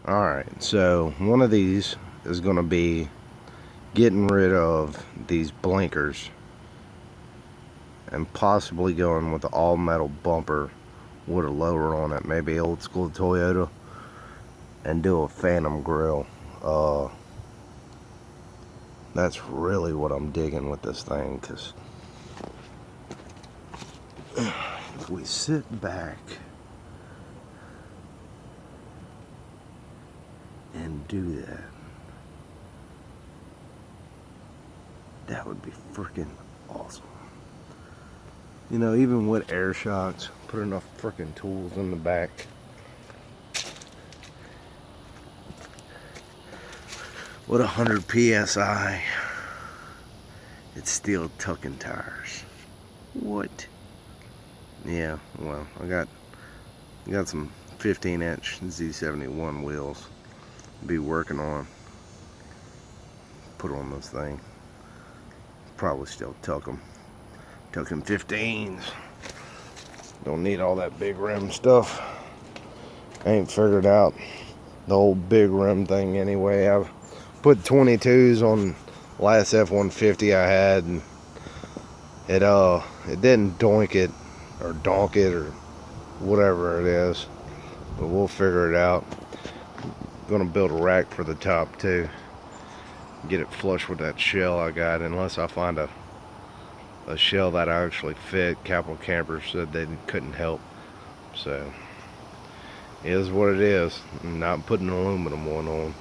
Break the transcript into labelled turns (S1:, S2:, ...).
S1: Alright, so one of these is going to be getting rid of these blinkers and possibly going with the all metal bumper with a lower on it, maybe old school Toyota, and do a Phantom Grille. That's really what I'm digging with this thing, because if we sit back and do that, that would be freaking awesome. You know, even with air shocks, put enough freaking tools in the back. With 100 PSI, it's still tucking tires. What? Yeah, well, I got some 15-inch Z71 wheels to be working on. Put on this thing. Probably still tuck them. Tucking 15s. Don't need all that big rim stuff. I ain't figured out the whole big rim thing anyway. I've put 22s on last F-150 I had, and it didn't doink it or donk it or whatever it is, but we'll figure it out. Gonna build a rack for the top too, get it flush with that shell I got, unless I find a shell that actually fit. Capital Campers said they couldn't help, so it is what it is. I'm not putting an aluminum one on.